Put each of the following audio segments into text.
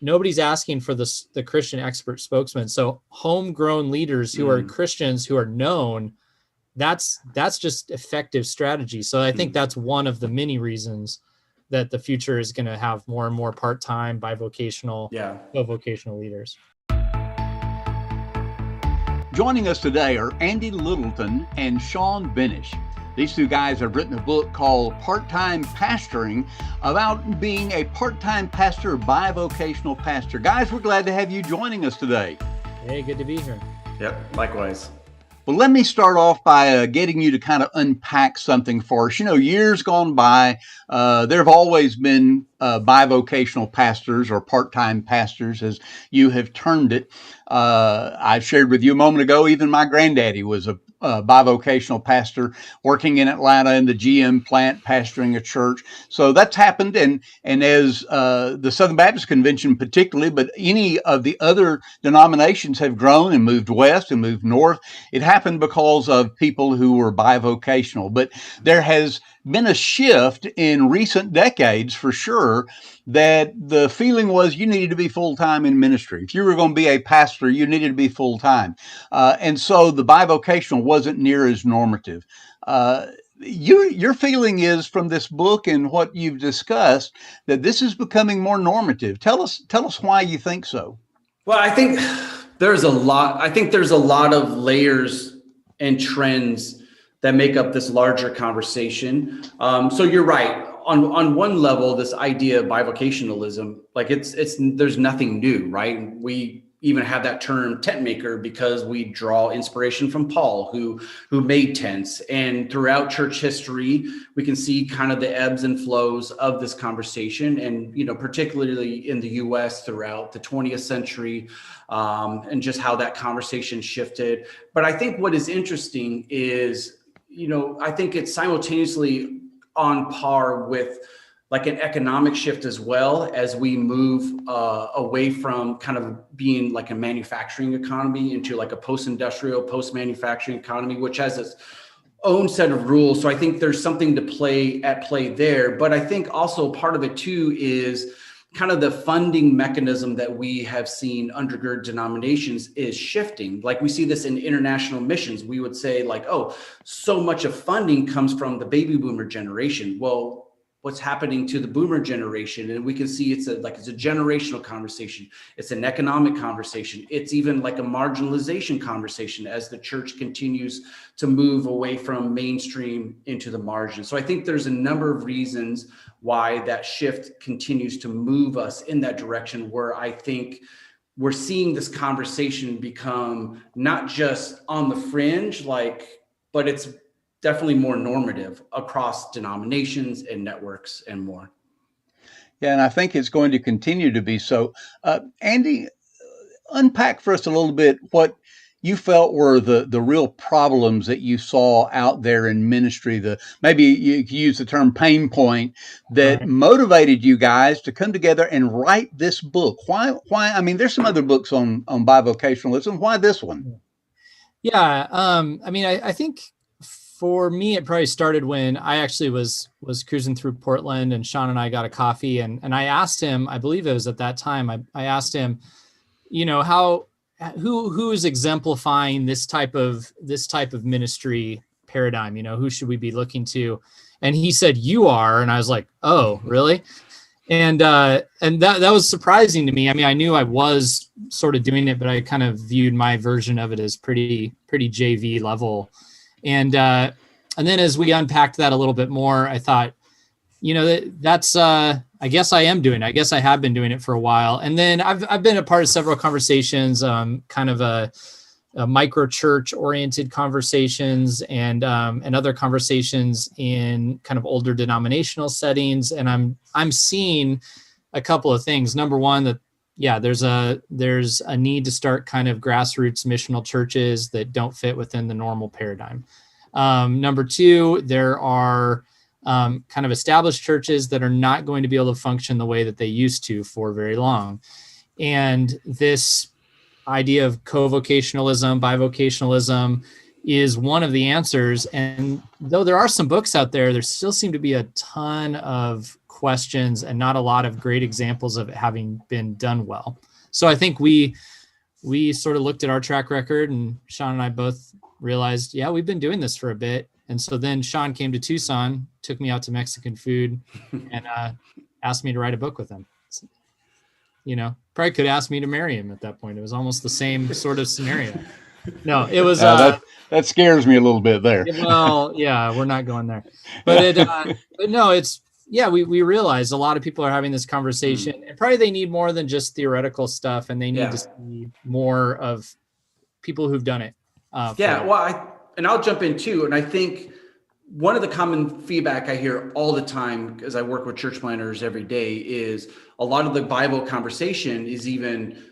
nobody's asking for the Christian expert spokesman. So homegrown leaders who are Christians, who are known, that's just effective strategy. So I think that's one of the many reasons that the future is going to have more and more part-time, bivocational, co-vocational leaders. Joining us today are Andy Littleton and Sean Benish. These two guys have written a book called Part-Time Pastoring, about being a part-time pastor, bivocational pastor. Guys, we're glad to have you joining us today. Hey, good to be here. Yep, likewise. Well, let me start off by getting you to kind of unpack something for us. You know, years gone by, there have always been bivocational pastors, or part-time pastors, as you have termed it. I shared with you a moment ago, even my granddaddy was a bivocational pastor working in Atlanta in the GM plant, pastoring a church. So that's happened. And as the Southern Baptist Convention particularly, but any of the other denominations have grown and moved west and moved north, it happened because of people who were bivocational. But there has been a shift in recent decades, for sure, that the feeling was you needed to be full-time in ministry. If you were going to be a pastor, you needed to be full-time. And so the bivocational wasn't near as normative. Your feeling is, from this book and what you've discussed, that this is becoming more normative. Tell us why you think so. Well, I think there's a lot of layers and trends that make up this larger conversation. So you're right. On one level, this idea of bivocationalism, like there's nothing new, right? We even have that term tent maker because we draw inspiration from Paul, who made tents. And throughout church history, we can see kind of the ebbs and flows of this conversation. And, you know, particularly in the US throughout the 20th century, and just how that conversation shifted. But I think what is interesting is, you know, I think it's simultaneously on par with like an economic shift as well, as we move away from kind of being like a manufacturing economy into like a post-industrial, post-manufacturing economy, which has its own set of rules. So I think there's something to play there. But I think also part of it too is kind of the funding mechanism that we have seen undergird denominations is shifting. Like we see this in international missions. We would say like, oh, so much of funding comes from the baby boomer generation. Well, what's happening to the boomer generation? And we can see it's a generational conversation. It's an economic conversation. It's even like a marginalization conversation as the church continues to move away from mainstream into the margin. So I think there's a number of reasons why that shift continues to move us in that direction, where I think we're seeing this conversation become not just on the fringe, but it's definitely more normative across denominations and networks and more. Yeah, and I think it's going to continue to be so. Andy, unpack for us a little bit what you felt were the real problems that you saw out there in ministry, maybe you could use the term pain point, that motivated you guys to come together and write this book. Why? I mean, there's some other books on bivocationalism. Why this one? Yeah, I mean, I think for me, it probably started when I actually was cruising through Portland, and Sean and I got a coffee, and I asked him, I believe it was at that time, I asked him, you know, who is exemplifying this type of ministry paradigm? You know, who should we be looking to? And he said, you are. And I was like, oh, really? And that was surprising to me. I mean, I knew I was sort of doing it, but I kind of viewed my version of it as pretty JV level. And then as we unpacked that a little bit more, I thought, you know, that's I guess I am doing it. I guess I have been doing it for a while. And then I've been a part of several conversations, kind of a micro church oriented conversations, and other conversations in kind of older denominational settings. And I'm seeing a couple of things. Number one, that there's a need to start kind of grassroots missional churches that don't fit within the normal paradigm. Number two, there are kind of established churches that are not going to be able to function the way that they used to for very long. And this idea of co-vocationalism, bivocationalism is one of the answers. And though there are some books out there, there still seem to be a ton of questions and not a lot of great examples of it having been done well. So I think we sort of looked at our track record, and Sean and I both realized, yeah, we've been doing this for a bit. And so then Sean came to Tucson, took me out to Mexican food, and asked me to write a book with him. You know, probably could ask me to marry him at that point. It was almost the same sort of scenario. No, it was that scares me a little bit there. Well, yeah, we're not going there. But but no, it's we realize a lot of people are having this conversation, and probably they need more than just theoretical stuff, and they need to see more of people who've done it. I'll jump in too, and I think one of the common feedback I hear all the time, as I work with church planners every day, is a lot of the Bible conversation is even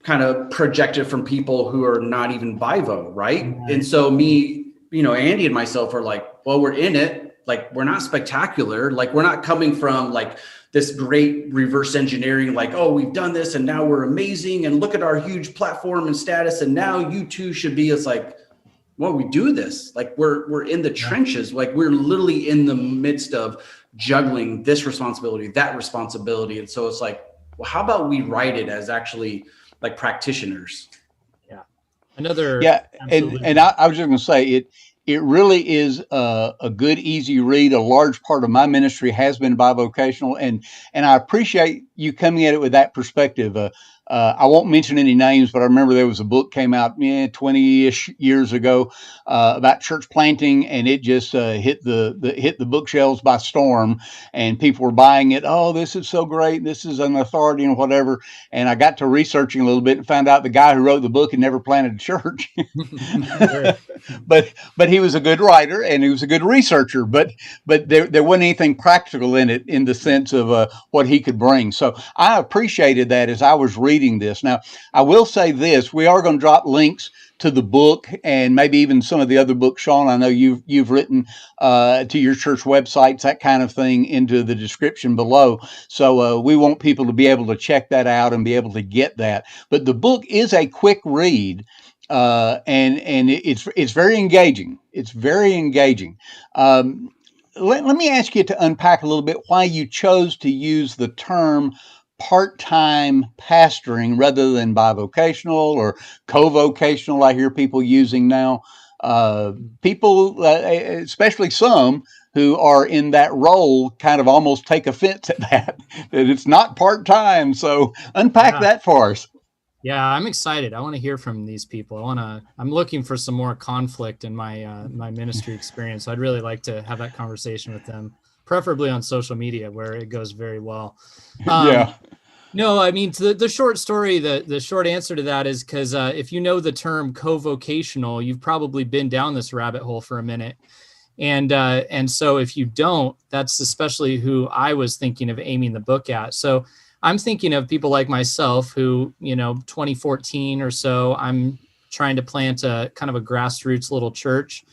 kind of projected from people who are not even Bi-vo, right? Mm-hmm. And so me, Andy and myself are like, well, we're in it. Like, we're not spectacular. Like, we're not coming from like this great reverse engineering, like, oh, we've done this and now we're amazing. And look at our huge platform and status. And now you too should be. It's like, well, we do this. Like, we're in the trenches. Like, we're literally in the midst of juggling this responsibility, that responsibility. And so it's like, well, how about we write it as actually like practitioners? Yeah. And I was just going to say it really is a good, easy read. A large part of my ministry has been bivocational, and I appreciate you coming at it with that perspective. I won't mention any names, but I remember there was a book came out 20-ish years ago about church planting, and it just hit the bookshelves by storm, and people were buying it. Oh, this is so great! This is an authority and whatever. And I got to researching a little bit and found out the guy who wrote the book had never planted a church, but he was a good writer and he was a good researcher. But there wasn't anything practical in it, in the sense of what he could bring. So I appreciated that as I was reading this. Now, I will say this: we are going to drop links to the book and maybe even some of the other books, Sean, I know you've written to your church websites, that kind of thing, into the description below. So we want people to be able to check that out and be able to get that. But the book is a quick read, and it's very engaging. It's very engaging. Let me ask you to unpack a little bit why you chose to use the term part-time pastoring rather than bivocational or co-vocational, I hear people using now. People, especially some who are in that role, kind of almost take offense at that it's not part-time. So unpack that for us. Yeah, I'm excited. I want to hear from these people. I'm looking for some more conflict in my my ministry experience. I'd really like to have that conversation with them, preferably on social media where it goes very well. No, I mean, the short story, the short answer to that is because if you know the term co-vocational, you've probably been down this rabbit hole for a minute. And so if you don't, that's especially who I was thinking of aiming the book at. So I'm thinking of people like myself who, 2014 or so, I'm trying to plant a kind of a grassroots little church.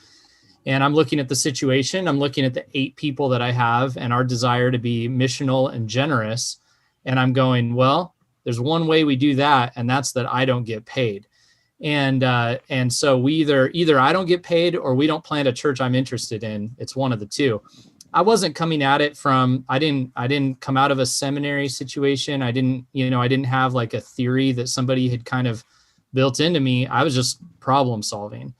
And I'm looking at the situation. I'm looking at the 8 people that I have and our desire to be missional and generous. And I'm going, well, there's one way we do that, and that's that I don't get paid. And so we either I don't get paid or we don't plant a church I'm interested in. It's one of the two. I wasn't coming at it from, I didn't come out of a seminary situation. I didn't have like a theory that somebody had kind of built into me. I was just problem solving.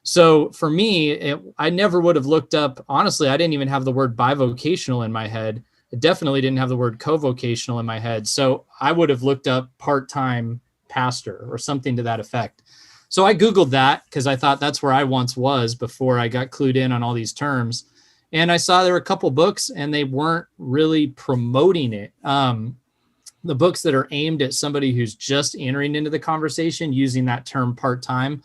So for me, I never would have looked up, honestly, I didn't even have the word bivocational in my head. I definitely didn't have the word co-vocational in my head. So I would have looked up part-time pastor or something to that effect. So I Googled that because I thought that's where I once was before I got clued in on all these terms. And I saw there were a couple books and they weren't really promoting it. The books that are aimed at somebody who's just entering into the conversation using that term part-time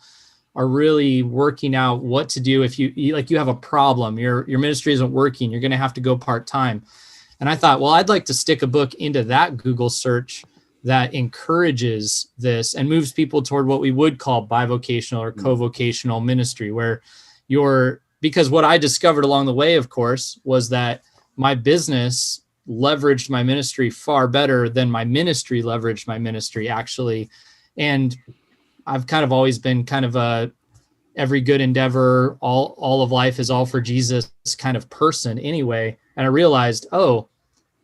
are really working out what to do if you have a problem, your ministry isn't working, you're going to have to go part-time. And I thought, well, I'd like to stick a book into that Google search that encourages this and moves people toward what we would call bivocational or co-vocational ministry, where because what I discovered along the way, of course, was that my business leveraged my ministry far better than my ministry leveraged my ministry, actually. And I've kind of always been kind of a every good endeavor, all of life is all for Jesus kind of person anyway. And I realized,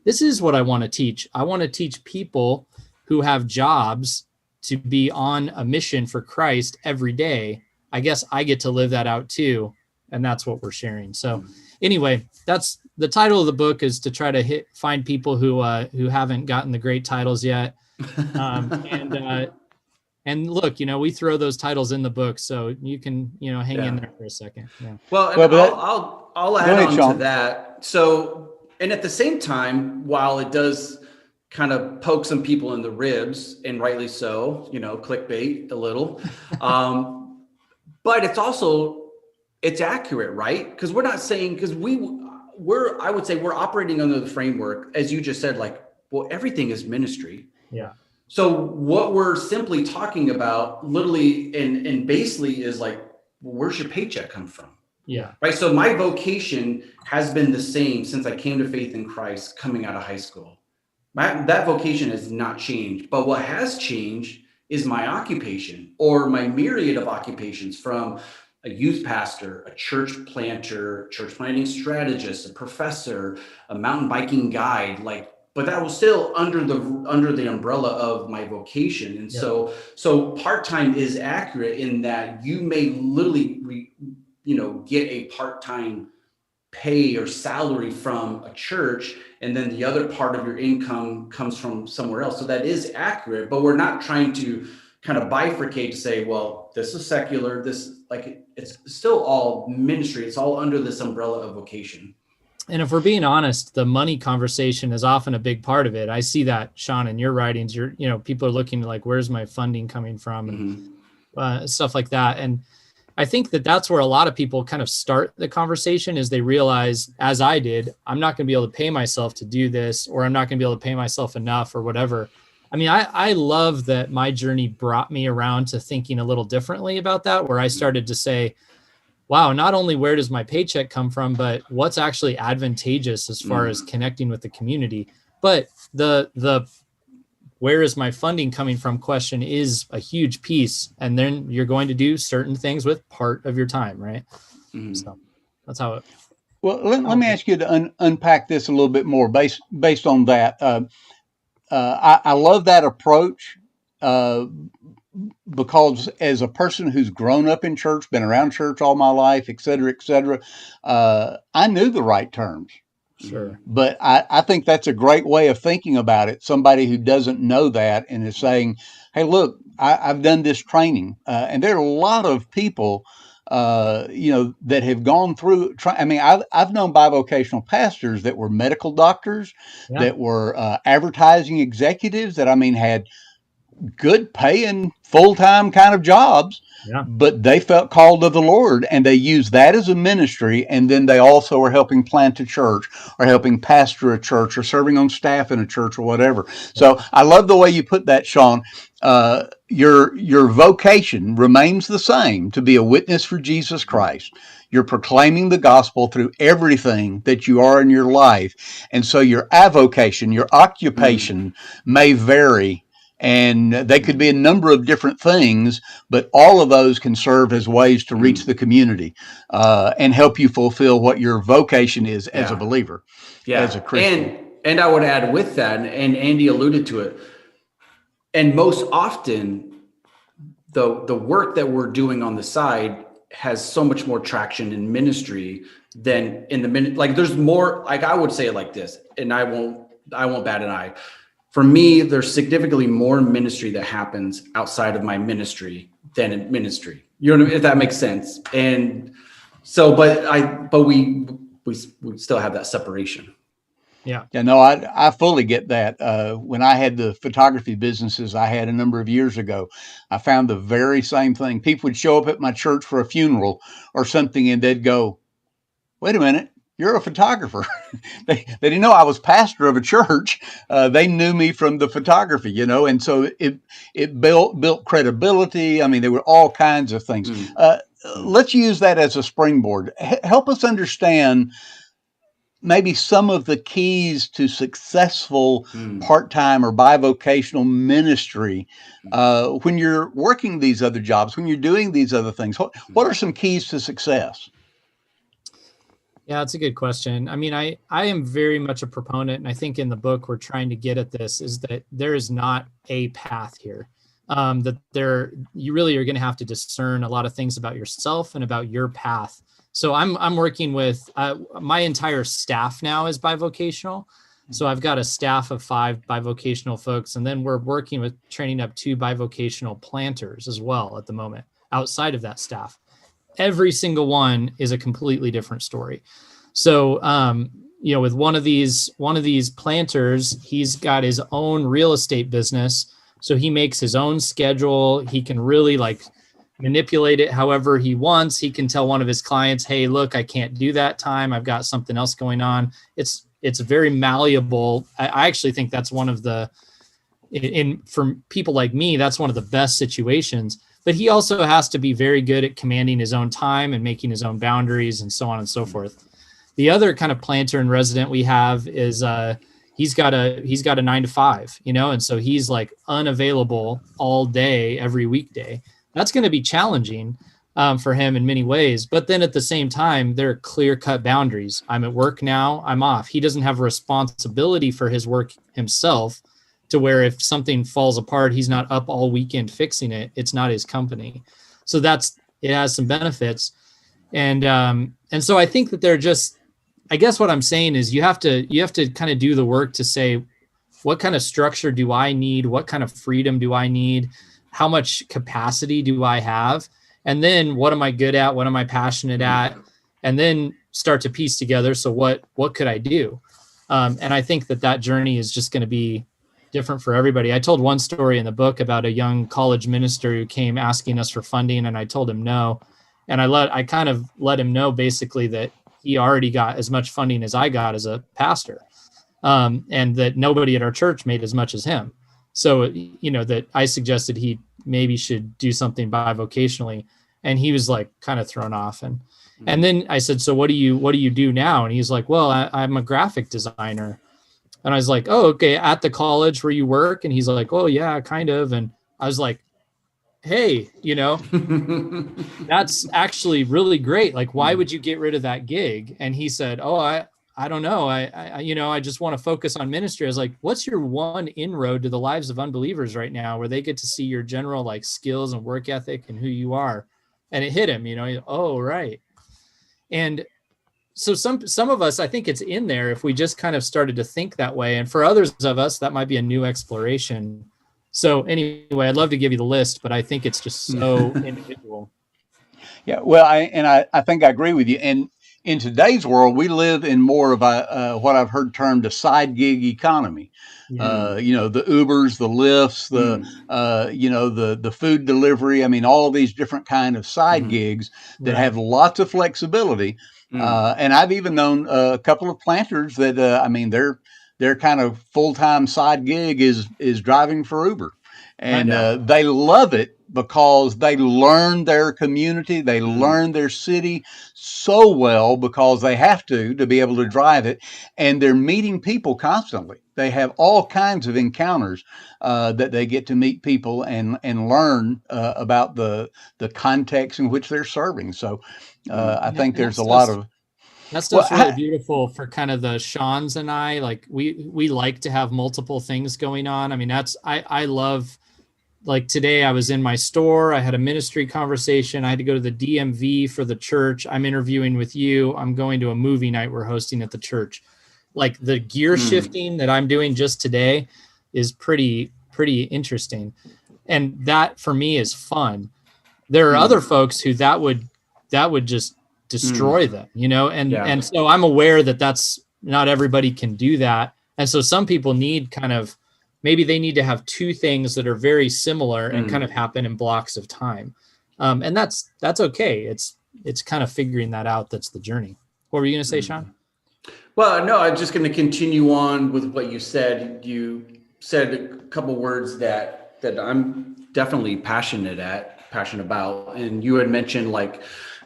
this is what I want to teach. I want to teach people who have jobs to be on a mission for Christ every day. I guess I get to live that out too. And that's what we're sharing. So anyway, that's the title of the book, is to try to find people who haven't gotten the great titles yet. And look, we throw those titles in the book, so you can, hang in there for a second. Yeah. Well, I'll add on to that. So, and at the same time, while it does kind of poke some people in the ribs, and rightly so, clickbait a little, but it's accurate, right? Because we're not saying, because I would say we're operating under the framework, as you just said, like, well, everything is ministry. Yeah. So what we're simply talking about literally and basically is like, well, where's your paycheck come from? Yeah. Right. So my vocation has been the same since I came to faith in Christ coming out of high school. That vocation has not changed. But what has changed is my occupation, or my myriad of occupations, from a youth pastor, a church planter, church planting strategist, a professor, a mountain biking guide, but that was still under the umbrella of my vocation. And so part-time is accurate in that you may literally get a part-time pay or salary from a church, and then the other part of your income comes from somewhere else. So that is accurate, but we're not trying to kind of bifurcate to say, well, this is secular, it's still all ministry. It's all under this umbrella of vocation. And if we're being honest, the money conversation is often a big part of it. I see that, Sean, in your writings. People are looking like, where's my funding coming from, and stuff like that. And I think that's where a lot of people kind of start the conversation, is they realize, as I did, I'm not going to be able to pay myself to do this, or I'm not going to be able to pay myself enough, or whatever. I mean, I love that my journey brought me around to thinking a little differently about that, where I started to say, wow, not only where does my paycheck come from, but what's actually advantageous as far as connecting with the community. But the where is my funding coming from question is a huge piece. And then you're going to do certain things with part of your time, right? So that's how it. Well, let me ask you to unpack this a little bit more based on that. I love that approach. Because as a person who's grown up in church, been around church all my life, et cetera, I knew the right terms. Sure. But I think that's a great way of thinking about it. Somebody who doesn't know that and is saying, hey, look, I've done this training. And there are a lot of people, that have gone through. I've known bivocational pastors that were medical doctors, that were advertising executives, that had good paying full-time kind of jobs, but they felt called to the Lord, and they used that as a ministry. And then they also are helping plant a church, or helping pastor a church, or serving on staff in a church, or whatever. So I love the way you put that, Sean. Your vocation remains the same, to be a witness for Jesus Christ. You're proclaiming the gospel through everything that you are in your life. And so your avocation, your occupation may vary, and they could be a number of different things, but all of those can serve as ways to reach the community and help you fulfill what your vocation is as a believer, as a Christian. And I would add with that, and Andy alluded to it, and most often the work that we're doing on the side has so much more traction in ministry than in the minute. Like, there's more, I would say it like this, and I won't bat an eye. For me, there's significantly more ministry that happens outside of my ministry than in ministry. If that makes sense. And so, but we still have that separation. Yeah. Yeah, no, I fully get that. When I had the photography businesses I had a number of years ago, I found the very same thing. People would show up at my church for a funeral or something, and they'd go, wait a minute, you're a photographer. They didn't know I was pastor of a church. They knew me from the photography, and so it built credibility. There were all kinds of things. Let's use that as a springboard. Help us understand maybe some of the keys to successful part-time or bivocational ministry when you're working these other jobs, when you're doing these other things. What are some keys to success? Yeah, that's a good question. I mean, I am very much a proponent, and I think in the book we're trying to get at this, is that there is not a path here. That you really are going to have to discern a lot of things about yourself and about your path. So I'm working with my entire staff now is bivocational. So I've got a staff of 5 bivocational folks, and then we're working with training up 2 bivocational planters as well at the moment outside of that staff. Every single one is a completely different story. So, with one of these planters, he's got his own real estate business. So he makes his own schedule. He can really manipulate it however he wants. He can tell one of his clients, hey, look, I can't do that time. I've got something else going on. It's very malleable. I actually think that's one of for people like me, that's one of the best situations. But he also has to be very good at commanding his own time and making his own boundaries and so on and so forth. The other kind of planter and resident we have is he's got a 9 to 5, and so he's unavailable all day, every weekday. That's going to be challenging for him in many ways. But then at the same time, there are clear-cut boundaries. I'm at work now, I'm off. He doesn't have a responsibility for his work himself, to where if something falls apart, he's not up all weekend fixing it. It's not his company. So it has some benefits. And so I think that I guess what I'm saying is you have to kind of do the work to say, what kind of structure do I need? What kind of freedom do I need? How much capacity do I have? And then what am I good at? What am I passionate at? And then start to piece together. So what could I do? And I think that journey is just going to be different for everybody. I told one story in the book about a young college minister who came asking us for funding, and I told him no. And I kind of let him know basically that he already got as much funding as I got as a pastor, and that nobody at our church made as much as him. So, that I suggested he maybe should do something bivocationally, and he was kind of thrown off. And then I said, so what do you do now? And he's like, well, I'm a graphic designer. And I was like, oh, okay, at the college where you work? And he's like, oh, yeah, kind of. And I was like, hey, that's actually really great. Why would you get rid of that gig? And he said, oh, I don't know. I just want to focus on ministry. I was like, what's your one inroad to the lives of unbelievers right now where they get to see your general skills and work ethic and who you are? And it hit him, oh, right. And so some of us, I think it's in there if we just kind of started to think that way. And for others of us, that might be a new exploration. So anyway, I'd love to give you the list, but I think it's just so individual. Yeah, well, I think I agree with you. And in today's world, we live in more of what I've heard termed a side gig economy. The Ubers, the Lyfts, the food delivery. I mean, all of these different kind of side gigs that have lots of flexibility. And I've even known a couple of planters that, their kind of full-time side gig is driving for Uber. And they love it because they learn their community, they learn their city so well because they have to be able to drive it. And they're meeting people constantly. They have all kinds of encounters that they get to meet people and learn about the context in which they're serving. So I think there's a lot of... That stuff's really beautiful for kind of the Sean's and I, we like to have multiple things going on. I mean, I love, today I was in my store, I had a ministry conversation. I had to go to the DMV for the church. I'm interviewing with you. I'm going to a movie night we're hosting at the church. The gear shifting that I'm doing just today is pretty interesting. And that for me is fun. There are other folks who that would just destroy them, and so I'm aware that that's not everybody can do that. And so some people need maybe they need to have 2 things that are very similar and kind of happen in blocks of time. And that's okay. It's kind of figuring that out. That's the journey. What were you going to say, Sean? Well, no, I'm just going to continue on with what you said. You said a couple words that I'm definitely passionate about. And you had mentioned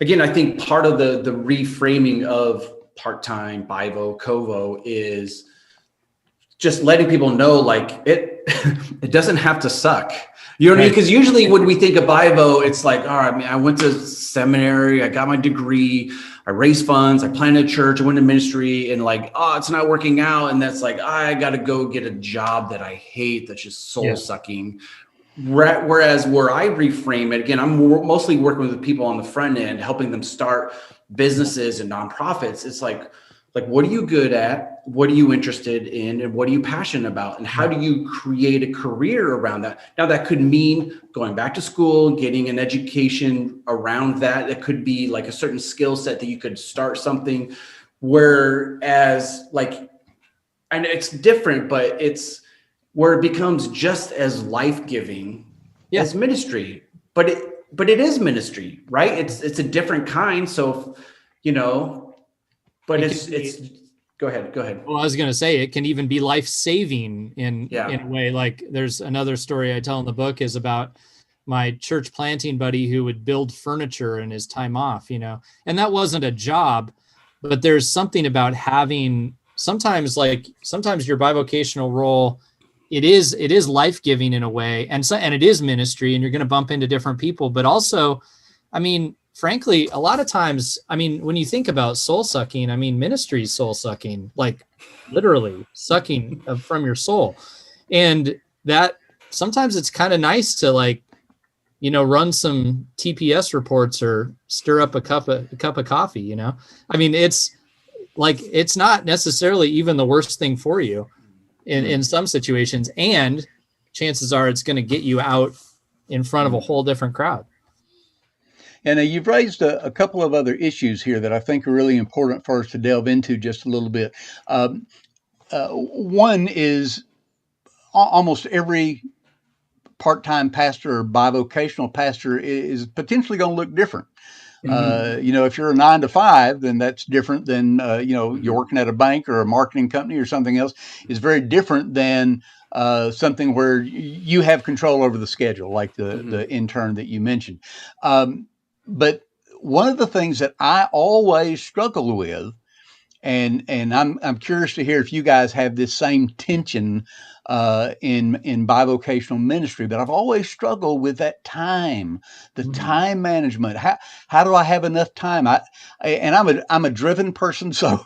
again, I think part of the reframing of part-time, bivo, co-vo is just letting people know it doesn't have to suck. You know what I mean? Because usually when we think of bivo, it's I went to seminary, I got my degree, raised funds, I planted a church, I went to ministry, and like, oh, it's not working out. And that's like, I got to go get a job that I hate, that's just soul sucking. Whereas where I reframe it, again, I'm mostly working with people on the front end, helping them start businesses and nonprofits. It's like, what are you good at? What are you interested in? And what are you passionate about? And how do you create a career around that? Now, that could mean going back to school, getting an education around that. It could be like a certain skill set that you could start something. Whereas like, and it's different, but it's where it becomes just as life-giving as ministry. But it is ministry, right? It's a different kind. So, you know, but it's go ahead. Well, I was going to say it can even be life-saving in a way. Like there's another story I tell in the book is about my church planting buddy who would build furniture in his time off, you know, and that wasn't a job, but there's something about having sometimes your bivocational role, it is life-giving in a way. And it is ministry, and you're going to bump into different people, but also, I mean, frankly, a lot of times, I mean, when you think about soul sucking, I mean, ministry is soul sucking, like literally sucking from your soul. And that sometimes it's kind of nice to like, you know, run some TPS reports or stir up a cup of coffee, you know? I mean, it's like, it's not necessarily even the worst thing for you in some situations. And chances are it's going to get you out in front of a whole different crowd. And you've raised a couple of other issues here that I think are really important for us to delve into just a little bit. One is almost every part-time pastor or bivocational pastor is potentially going to look different. You know, if you're a 9 to 5, then that's different than, you know, you're working at a bank or a marketing company or something else. Is very different than something where you have control over the schedule, like the intern that you mentioned. But one of the things that I always struggle with, and I'm curious to hear if you guys have this same tension in bivocational ministry, but I've always struggled with that time, the time management. How do I have enough time? I'm a driven person, so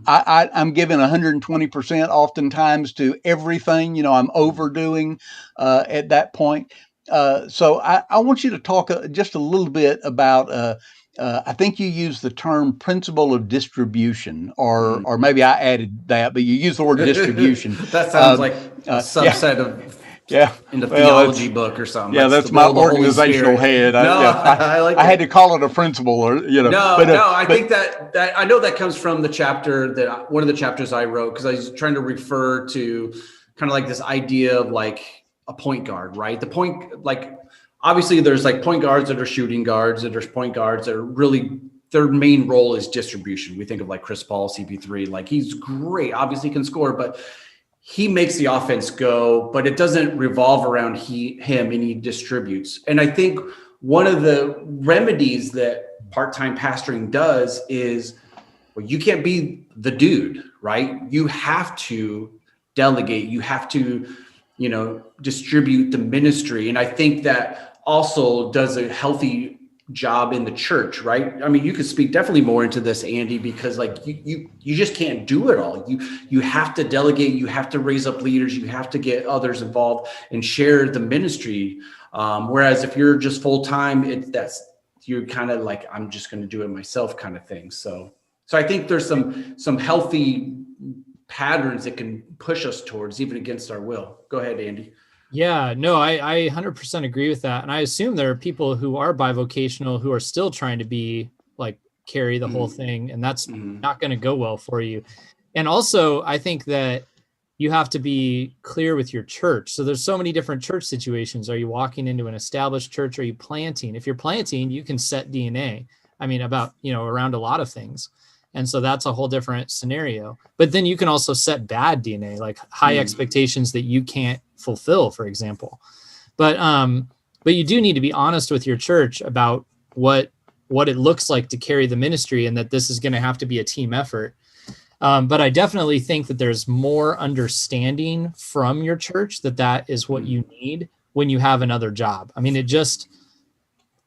I'm giving 120% oftentimes to everything. You know, I'm overdoing at that point. So I want you to talk just a little bit about, I think you used the term principle of distribution, or maybe I added that, but you used the word distribution. That sounds like a subset of in the theology book or something. Yeah, that's my organizational head. I had to call it a principle, or you know. I think that I know that comes from the chapter that one of the chapters I wrote, because I was trying to refer to kind of like this idea of like a point guard, right? The point, like, obviously there's like point guards that are shooting guards, and there's point guards that are really, their main role is distribution. We think of like Chris Paul, CP3, like he's great, obviously can score, but he makes the offense go, but it doesn't revolve around him, and he distributes. And I think one of the remedies that part-time pastoring does is, well, you can't be the dude, right? You have to delegate, you have to, you know, distribute the ministry. And I think that also does a healthy job in the church, right? I mean, you could speak definitely more into this, Andy, because like you just can't do it all. You have to delegate, you have to raise up leaders, you have to get others involved and share the ministry. Whereas if you're just full-time, you're kind of like, I'm just going to do it myself kind of thing. So I think there's some healthy patterns that can push us towards, even against our will. Go ahead, Andy. Yeah, no, I 100% agree with that. And I assume there are people who are bivocational who are still trying to be like carry the whole thing, and that's not going to go well for you. And also, I think that you have to be clear with your church. So there's so many different church situations. Are you walking into an established church? Are you planting? If you're planting, you can set DNA. I mean, about, you know, around a lot of things. And so that's a whole different scenario. But then you can also set bad DNA, like high expectations that you can't fulfill, for example. But you do need to be honest with your church about what it looks like to carry the ministry, and that this is going to have to be a team effort. But I definitely think that there's more understanding from your church that is what you need when you have another job. I mean,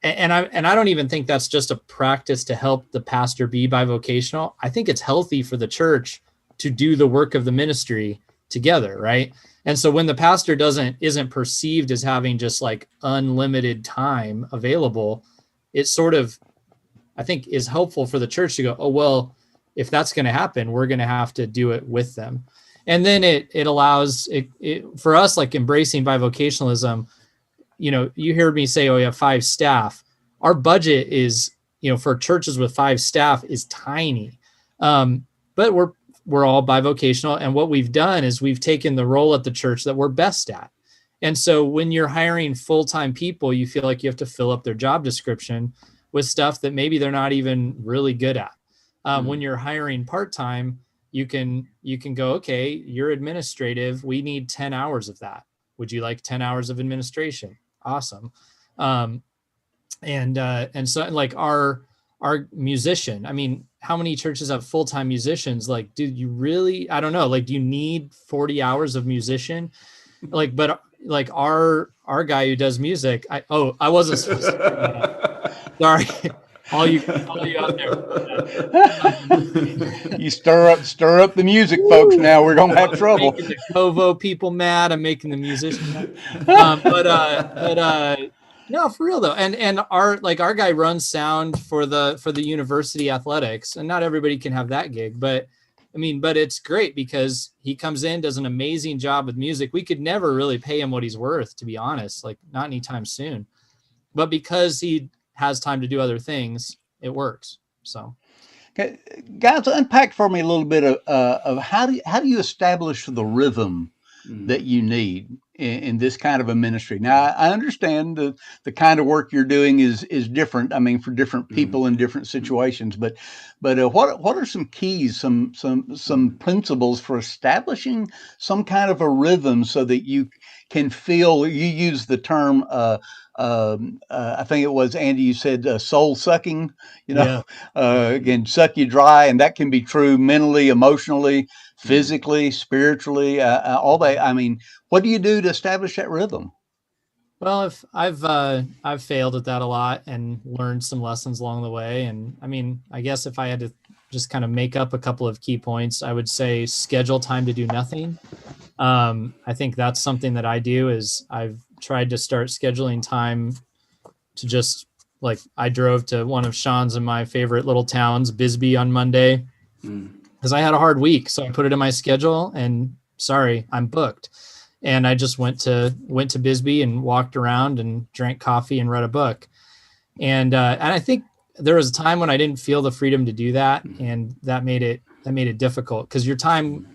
And I don't even think that's just a practice to help the pastor be bivocational. I think it's healthy for the church to do the work of the ministry together, right? And so when the pastor isn't perceived as having just like unlimited time available, it sort of, I think, is helpful for the church to go, oh, well, if that's going to happen, we're going to have to do it with them. And then it allows it for us, like embracing bivocationalism. You heard me say, oh, we have 5 staff. Our budget is, for churches with 5 staff is tiny. But we're all bivocational. And what we've done is we've taken the role at the church that we're best at. And so when you're hiring full-time people, you feel like you have to fill up their job description with stuff that maybe they're not even really good at. When you're hiring part-time, you can go, okay, you're administrative. We need 10 hours of that. Would you like 10 hours of administration? Awesome. And so like our musician, I mean, how many churches have full-time musicians? Like, do you really, I don't know, like, do you need 40 hours of musician? Like, but like our guy who does music, I wasn't supposed to bring that up. Sorry. All you out there. You stir up the music, folks. Now we're gonna have trouble. Making the co-vo people mad. I'm making the musicians mad. But no, for real though. And our guy runs sound for the university athletics, and not everybody can have that gig. But I mean, but it's great because he comes in, does an amazing job with music. We could never really pay him what he's worth, to be honest. Like, not anytime soon. But because he has time to do other things, it works. So, okay, guys, unpack for me a little bit of how do you establish the rhythm that you need in this kind of a ministry. Now, I understand the kind of work you're doing is different. I mean, for different people in different situations. But what are some keys, some principles for establishing some kind of a rhythm so that you can feel? You use the term. I think it was Andy. You said soul sucking. Again, suck you dry, and that can be true mentally, emotionally, physically, spiritually, all that. I mean, what do you do to establish that rhythm? Well, if I've failed at that a lot and learned some lessons along the way. And I mean, I guess if I had to just kind of make up a couple of key points, I would say schedule time to do nothing. I think that's something that I do. Is I've tried to start scheduling time to just, like, I drove to one of Sean's and my favorite little towns, Bisbee, on Monday, because I had a hard week. So I put it in my schedule and sorry, I'm booked. And I just went to Bisbee and walked around and drank coffee and read a book. And I think there was a time when I didn't feel the freedom to do that. And that made it difficult, because your time,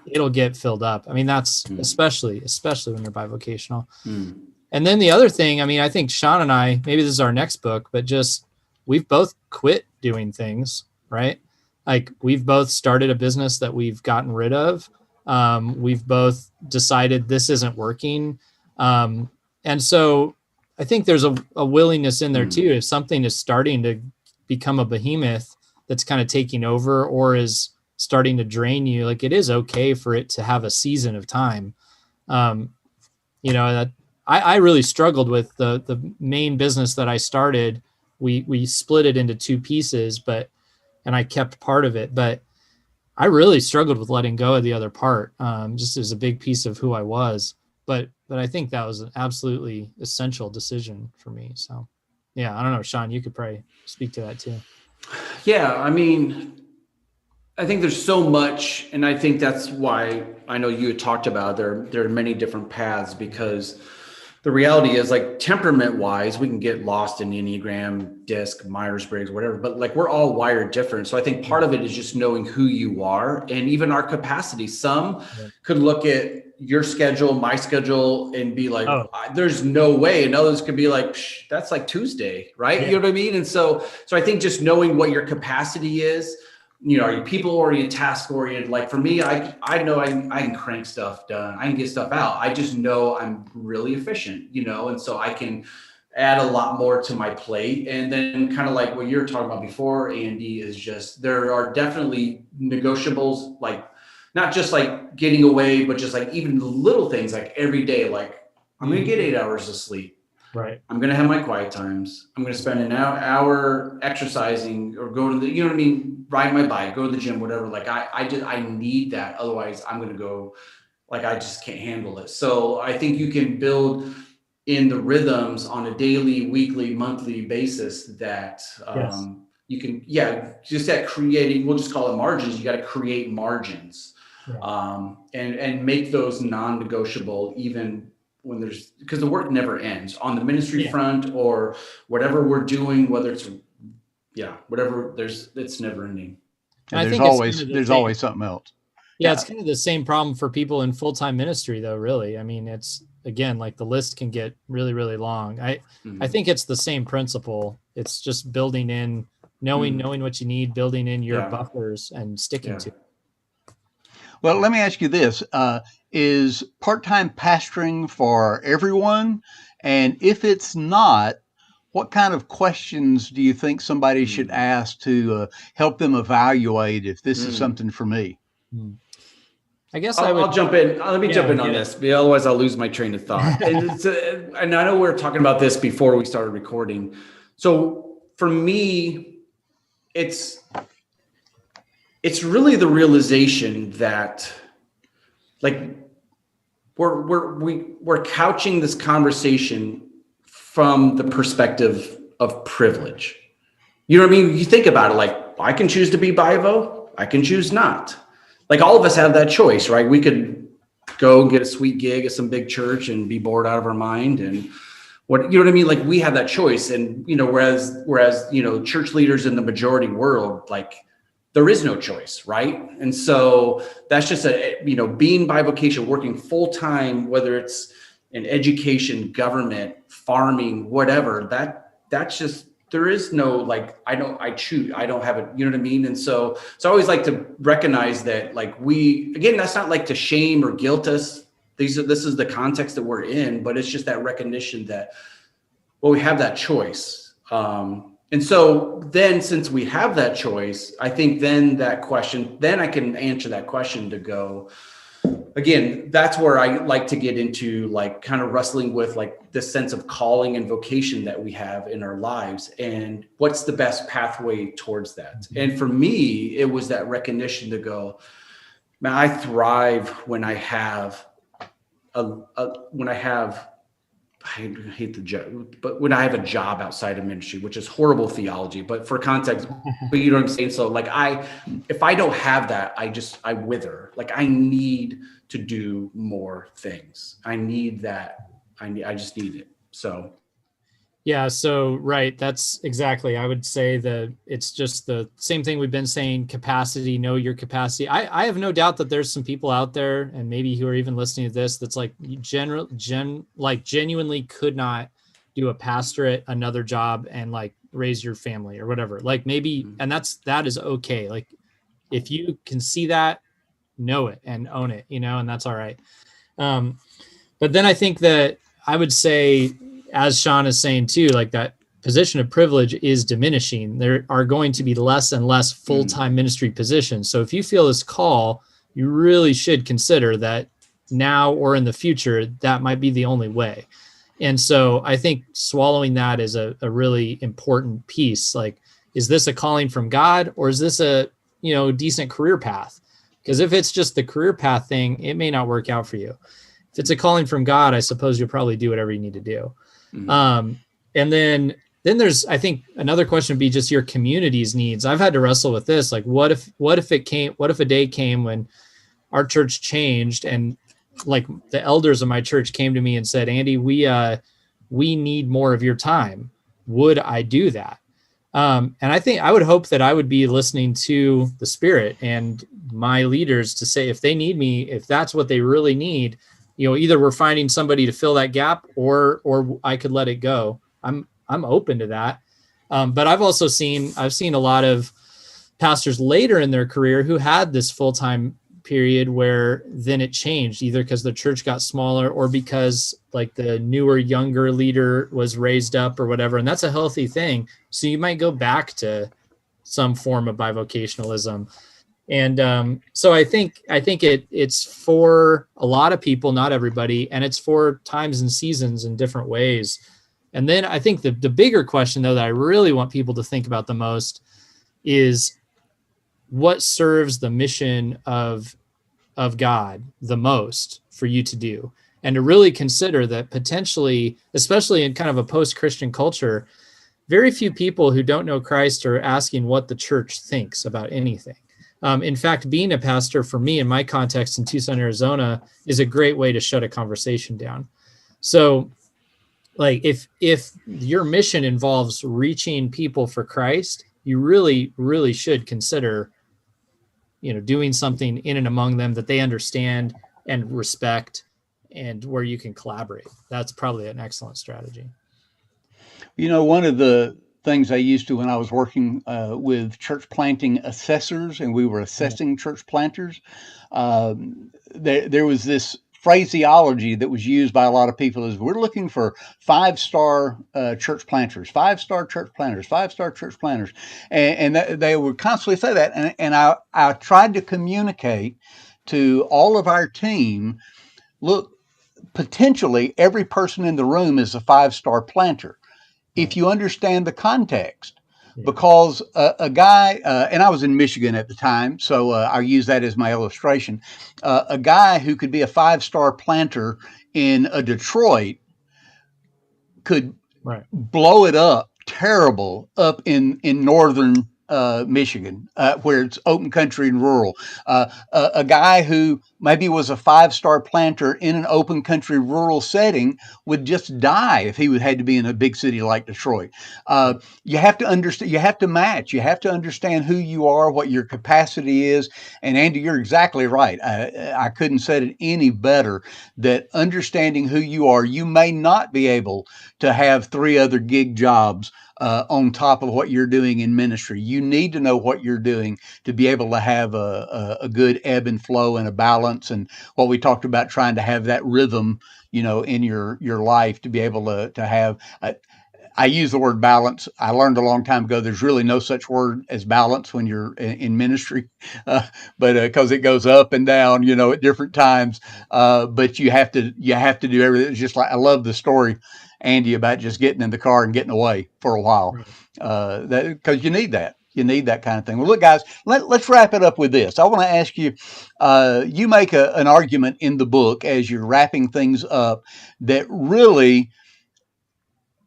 it'll get filled up. I mean, that's especially when you're bivocational. And then the other thing, I mean, I think Sean and I, maybe this is our next book, but just, we've both quit doing things, right? Like, we've both started a business that we've gotten rid of. We've both decided this isn't working. And so I think there's a willingness in there too. If something is starting to become a behemoth that's kind of taking over or is starting to drain you, like, it is okay for it to have a season of time. That I really struggled with the main business that I started. We split it into 2 pieces, and I kept part of it, but I really struggled with letting go of the other part, just as a big piece of who I was. But I think that was an absolutely essential decision for me. So, yeah, I don't know, Sean, you could probably speak to that too. Yeah, I mean, I think there's so much, and I think that's why I know you had talked about there are many different paths, because the reality is, like, temperament wise, we can get lost in Enneagram, DISC, Myers-Briggs, whatever, but like, we're all wired different. So I think part of it is just knowing who you are and even our capacity. Some could look at your schedule, my schedule, and be like, there's no way. And others could be like, that's like Tuesday, right? Yeah. You know what I mean? And so I think just knowing what your capacity is, are you people oriented, task oriented? Like, for me, I know I can crank stuff done. I can get stuff out. I just know I'm really efficient, and so I can add a lot more to my plate. And then, kind of like what you were talking about before, Andy, is just, there are definitely negotiables, like not just like getting away, but just like even little things, like every day, like, I'm going to get 8 hours of sleep. Right. I'm going to have my quiet times. I'm going to spend an hour exercising or go to the, you know what I mean? Ride my bike, go to the gym, whatever. Like I need that. Otherwise I'm going to go, like, I just can't handle it. So I think you can build in the rhythms on a daily, weekly, monthly basis that, Yes. you can, just that creating, we'll just call it margins. You got to create margins, Yeah. and make those non-negotiable, even when because the work never ends on the ministry front or whatever we're doing, whether it's, whatever, it's never ending. And I There's think it's kind always of the there's same. always something else. Yeah, it's kind of the same problem for people in full-time ministry, though, really. I mean, it's, again, like the list can get really, really long. I think it's the same principle. It's just building in, knowing what you need, building in your buffers and sticking to it. Well, let me ask you this. Is part-time pastoring for everyone? And if it's not, what kind of questions do you think somebody should ask to help them evaluate if this is something for me? I guess I'll jump in. Let me jump in on this. Otherwise, I'll lose my train of thought. And I know we were talking about this before we started recording. So for me, it's really the realization that, like, we're couching this conversation from the perspective of privilege. You know what I mean? You think about it, like, I can choose to be Bi-vo, I can choose not. Like, all of us have that choice, right? We could go and get a sweet gig at some big church and be bored out of our mind, and what, you know what I mean? Like, we have that choice. And, whereas, church leaders in the majority world, like, there is no choice, right? And so that's just being bivocational, working full time, whether it's in education, government, farming, whatever, that's just, there is no, like, I don't have it, you know what I mean? And so I always like to recognize that, like, that's not like to shame or guilt us. This is the context that we're in, but it's just that recognition that, well, we have that choice. And so then, since we have that choice, I think then I can answer that question to go, again, that's where I like to get into, like, kind of wrestling with, like, this sense of calling and vocation that we have in our lives, and what's the best pathway towards that. And for me, it was that recognition to go, man, I thrive when I have I hate the job, but when I have a job outside of ministry, which is horrible theology, but for context, but you know what I'm saying? So, like, if I don't have that, I wither. Like, I need to do more things. I need that. I just need it. So. Yeah. So, right. That's exactly. I would say that it's just the same thing we've been saying: capacity, know your capacity. I have no doubt that there's some people out there, and maybe who are even listening to this, that's like genuinely could not do a pastorate, another job, and, like, raise your family or whatever. Like, maybe, and that is okay. Like, if you can see that, know it and own it, and that's all right. But then I think that I would say, as Sean is saying too, like, that position of privilege is diminishing. There are going to be less and less full-time ministry positions. So if you feel this call, you really should consider that now or in the future, that might be the only way. And so I think swallowing that is a really important piece. Like, is this a calling from God, or is this a, decent career path? Because if it's just the career path thing, it may not work out for you. If it's a calling from God, I suppose you'll probably do whatever you need to do. And then there's, I think, another question would be just your community's needs. I've had to wrestle with this. Like, what if a day came when our church changed, and, like, the elders of my church came to me and said, Andy, we need more of your time. Would I do that? And I think I would hope that I would be listening to the Spirit and my leaders to say, if they need me, if that's what they really need, either we're finding somebody to fill that gap, or I could let it go. I'm open to that. But I've seen a lot of pastors later in their career who had this full-time period where then it changed, either because the church got smaller or because, like, the newer, younger leader was raised up or whatever. And that's a healthy thing. So you might go back to some form of bivocationalism. And so I think it's for a lot of people, not everybody, and it's for times and seasons in different ways. And then I think the bigger question, though, that I really want people to think about the most is what serves the mission of God the most for you to do, and to really consider that potentially, especially in kind of a post-Christian culture, very few people who don't know Christ are asking what the church thinks about anything. In fact, being a pastor for me in my context in Tucson, Arizona, is a great way to shut a conversation down. So like if your mission involves reaching people for Christ, you really, really should consider, doing something in and among them that they understand and respect, and where you can collaborate. That's probably an excellent strategy. One of the things I used to when I was working with church planting assessors, and we were assessing church planters, there was this phraseology that was used by a lot of people is we're looking for 5-star church planters, 5-star church planters, 5-star church planters. And they would constantly say that. And I tried to communicate to all of our team, look, potentially every person in the room is a 5-star planter if you understand the context. Because a guy, and I was in Michigan at the time, so I'll use that as my illustration. A guy who could be a 5-star planter in a Detroit could blow it up terrible up in northern Michigan, where it's open country and rural. A guy who maybe was a 5-star planter in an open country rural setting would just die if he had to be in a big city like Detroit. You have to understand, you have to match, you have to understand who you are, what your capacity is. And Andy, you're exactly right. I couldn't say it any better, that understanding who you are, you may not be able to have 3 other gig jobs on top of what you're doing in ministry. You need to know what you're doing to be able to have a good ebb and flow and a balance, and what we talked about, trying to have that rhythm, in your life, to be able to have. I use the word balance. I learned a long time ago there's really no such word as balance when you're in ministry, but because it goes up and down, at different times. But you have to do everything. It's just like, I love the story, Andy, about just getting in the car and getting away for a while, because you need that. You need that kind of thing. Well, look, guys, let's wrap it up with this. I want to ask you, you make an argument in the book as you're wrapping things up that really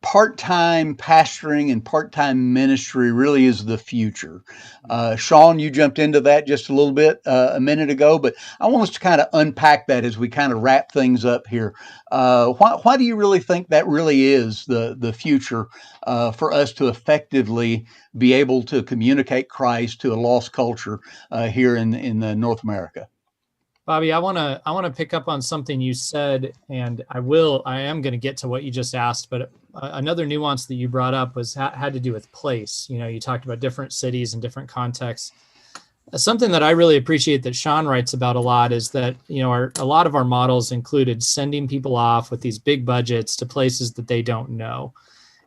part-time pastoring and part-time ministry really is the future. Sean, you jumped into that just a little bit a minute ago, but I want us to kind of unpack that as we kind of wrap things up here. Why do you really think that really is the future for us to effectively be able to communicate Christ to a lost culture here in North America? Bobby, I want to pick up on something you said, and I am going to get to what you just asked, but another nuance that you brought up had to do with place. You talked about different cities and different contexts. Something that I really appreciate that Sean writes about a lot is that, a lot of our models included sending people off with these big budgets to places that they don't know.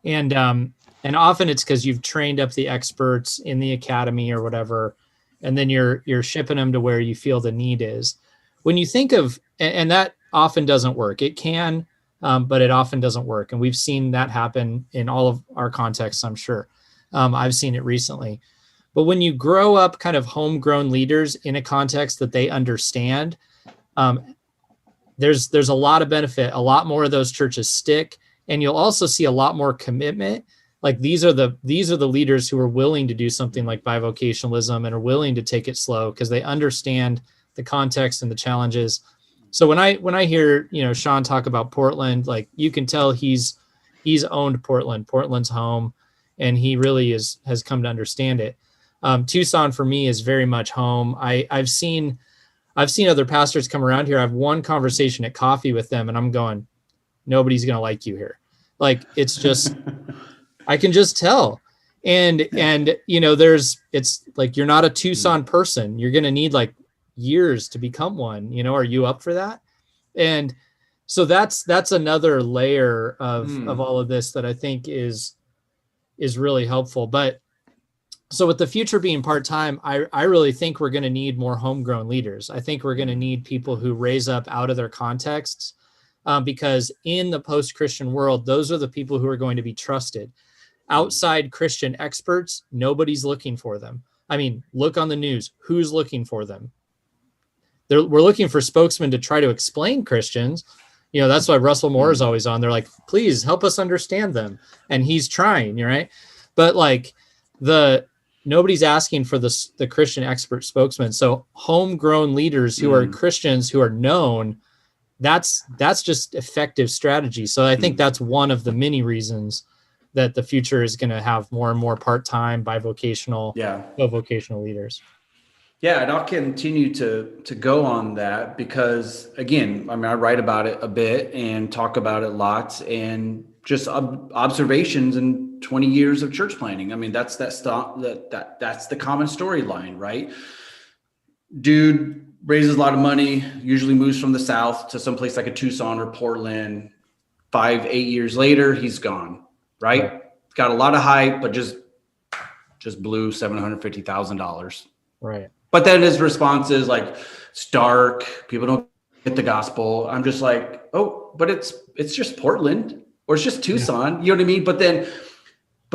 And often it's because you've trained up the experts in the academy or whatever, and then you're shipping them to where you feel the need is. When you think of, and that often doesn't work. It can, but it often doesn't work. And we've seen that happen in all of our contexts, I'm sure. I've seen it recently. But when you grow up kind of homegrown leaders in a context that they understand, there's a lot of benefit. A lot more of those churches stick, and you'll also see a lot more commitment. Like these are the leaders who are willing to do something like bivocationalism and are willing to take it slow because they understand the context and the challenges. So when I hear, Sean talk about Portland, like you can tell he's owned Portland. Portland's home, and he really has come to understand it. Tucson for me is very much home. I've seen other pastors come around here. I've one conversation at coffee with them, and I'm going, nobody's going to like you here. Like, it's just, I can just tell. And it's like, you're not a Tucson person. You're going to need like years to become one. Are you up for that? And so that's another layer of all of this that I think is really helpful. But so with the future being part-time, I really think we're going to need more homegrown leaders. I think we're going to need people who raise up out of their contexts, because in the post-Christian world, those are the people who are going to be trusted. Outside Christian experts, nobody's looking for them. I mean, look on the news. Who's looking for them? We're looking for spokesmen to try to explain Christians. You know, that's why Russell Moore is always on. They're like, please help us understand them. And he's trying, right? But like nobody's asking for the Christian expert spokesman. So homegrown leaders who are Christians, who are known, that's just effective strategy. So I think that's one of the many reasons that the future is going to have more and more part-time, bivocational, co-vocational leaders. Yeah, and I'll continue to go on that because, again, I mean, I write about it a bit and talk about it lots, and just observations in 20 years of church planning. I mean, that's that's the common storyline, right? Dude raises a lot of money, usually moves from the South to someplace like a Tucson or Portland. 5-8 years later, he's gone, right? Got a lot of hype, but just blew $750,000. Right. But then his response is like, it's dark. People don't get the gospel. I'm just like, oh, but it's just Portland or it's just Tucson. You know what I mean? But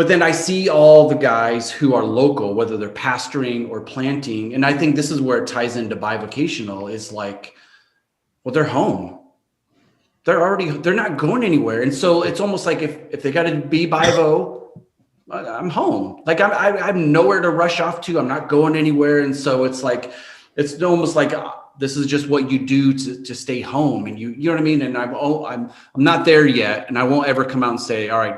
then I see all the guys who are local, whether they're pastoring or planting. And I think this is where it ties into bivocational is like, well, they're home. They're not going anywhere. And so it's almost like if they got to be bivo, I'm home. Like I'm nowhere to rush off to. I'm not going anywhere. And so it's like, it's almost like this is just what you do to stay home. And you know what I mean? And I'm not there yet. And I won't ever come out and say, all right,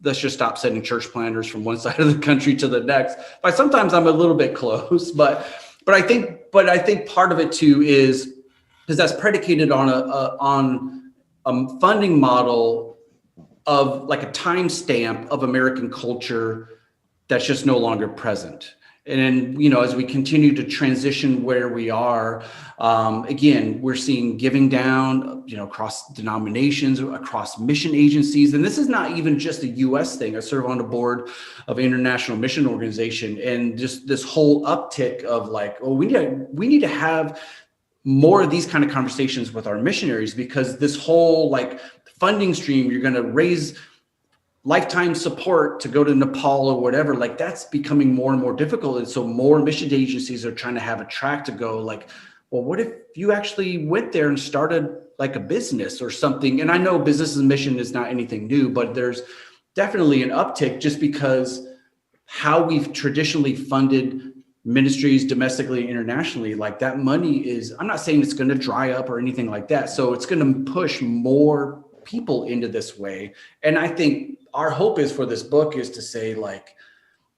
let's just stop sending church planters from one side of the country to the next. But sometimes I'm a little bit close, but I think part of it too is because that's predicated on a funding model of like a timestamp of American culture that's just no longer present. And then, you know, as we continue to transition where we are, again, we're seeing giving down, you know, across denominations, across mission agencies. And this is not even just a US thing. I serve on the board of an international mission organization, and just this whole uptick of like, oh, we need to have more of these kind of conversations with our missionaries, because this whole like funding stream, you're going to raise lifetime support to go to Nepal or whatever, like that's becoming more and more difficult. And so more mission agencies are trying to have a track to go like, well, what if you actually went there and started like a business or something? And I know business and mission is not anything new, but there's definitely an uptick just because how we've traditionally funded ministries domestically and internationally, like that money is, I'm not saying it's going to dry up or anything like that. So it's going to push more people into this way. And I think our hope is for this book is to say like,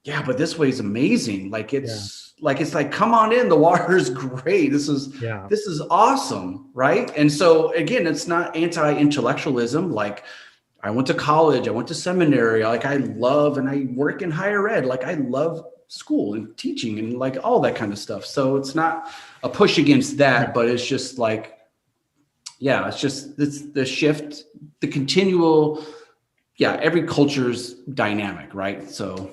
yeah, but this way is amazing. Like it's like, come on in, the water is great. This is awesome. Right. And so again, it's not anti-intellectualism. Like I went to college, I went to seminary. Like I love, and I work in higher ed. Like I love school and teaching and like all that kind of stuff. So it's not a push against that, but it's just like, yeah, it's the shift, the continual, every culture's dynamic, right? So.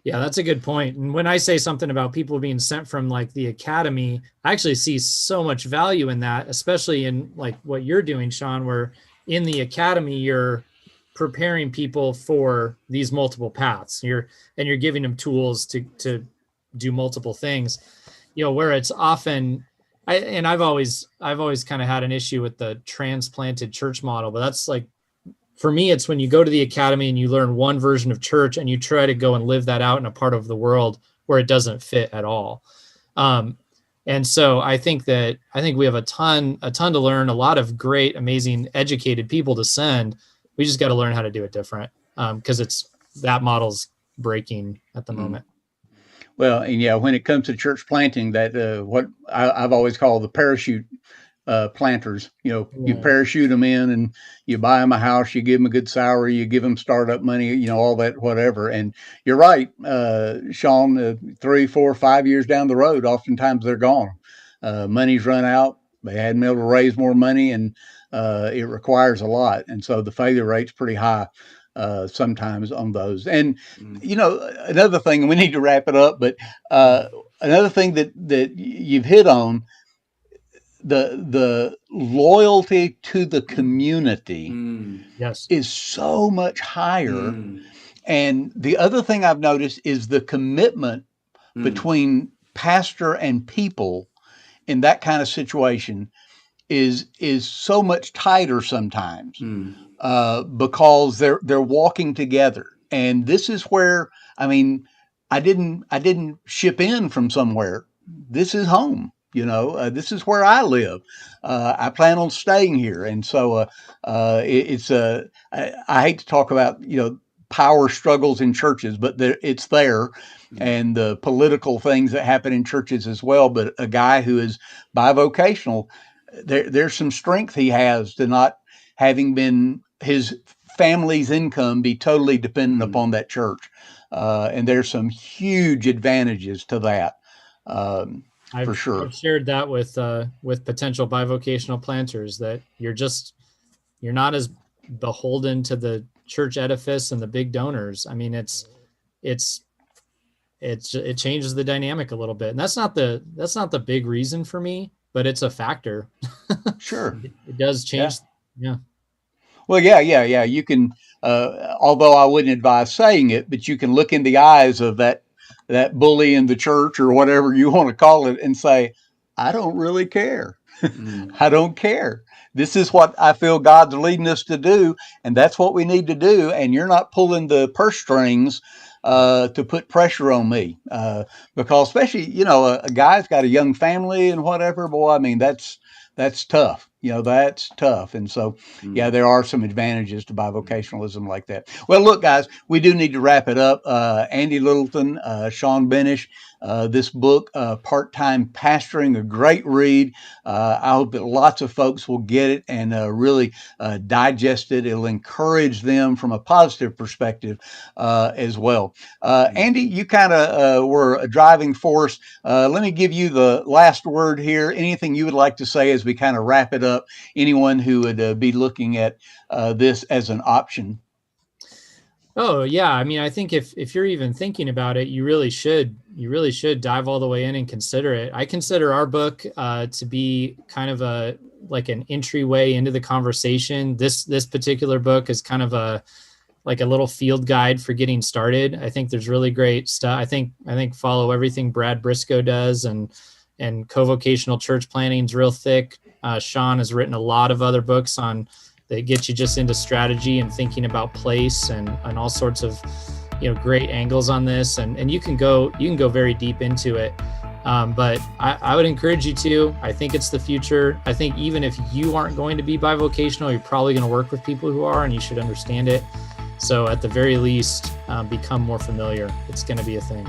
Yeah, that's a good point. And when I say something about people being sent from like the academy, I actually see so much value in that, especially in like what you're doing, Sean, where in the academy, you're preparing people for these multiple paths. You're giving them tools to do multiple things, you know, where it's often, I've always kind of had an issue with the transplanted church model, but that's like, for me, it's when you go to the academy and you learn one version of church and you try to go and live that out in a part of the world where it doesn't fit at all. And so I think we have a ton to learn, a lot of great, amazing, educated people to send. We just got to learn how to do it different, because that model's breaking at the moment. Well, and when it comes to church planting, that what I've always called the parachute planters, you parachute them in and you buy them a house, you give them a good salary, you give them startup money, all that, whatever. And you're right, Sean, 3, 4, 5 years down the road, oftentimes they're gone. Money's run out. They hadn't been able to raise more money, and it requires a lot. And so the failure rate's pretty high sometimes on those. And, another thing, and we need to wrap it up, but another thing that you've hit on, the loyalty to the community Yes. is so much higher. Mm. And the other thing I've noticed is the commitment Mm. between pastor and people in that kind of situation is so much tighter sometimes, because they're walking together. And this is where, I mean, I didn't ship in from somewhere. This is home. This is where I live. I plan on staying here, and so it's I hate to talk about power struggles in churches, but it's there, and the political things that happen in churches as well. But a guy who is bivocational, there's some strength he has to not having been his family's income be totally dependent upon that church. And there's some huge advantages to that, for sure. I've shared that with potential bivocational planters, that you're not as beholden to the church edifice and the big donors. I mean, it changes the dynamic a little bit, and that's not the big reason for me, but it's a factor. Sure. It does change. Yeah. Well, yeah. You can, although I wouldn't advise saying it, but you can look in the eyes of that bully in the church or whatever you want to call it and say, I don't really care. I don't care. This is what I feel God's leading us to do, and that's what we need to do. And you're not pulling the purse strings to put pressure on me, because especially, a guy's got a young family and whatever. Boy, I mean, that's tough. That's tough. And so, yeah, there are some advantages to bivocationalism like that. Well, look, guys, we do need to wrap it up. Andy Littleton, Sean Benish, this book, Part-Time Pastoring, a great read. I hope that lots of folks will get it and really digest it. It'll encourage them from a positive perspective as well. Andy, you kind of were a driving force. Let me give you the last word here. Anything you would like to say as we kind of wrap it up? Anyone who would be looking at this as an option? Oh yeah, I mean, I think if you're even thinking about it, you really should dive all the way in and consider it. I consider our book to be kind of an entryway into the conversation. This particular book is kind of a little field guide for getting started. I think there's really great stuff. I think follow everything Brad Briscoe does, and co-vocational church planning is real thick. Sean has written a lot of other books that get you just into strategy and thinking about place and all sorts of great angles on this, and you can go very deep into it. But I would encourage you to. I think it's the future. I think even if you aren't going to be bivocational, you're probably going to work with people who are, and you should understand it. So at the very least, become more familiar. It's going to be a thing.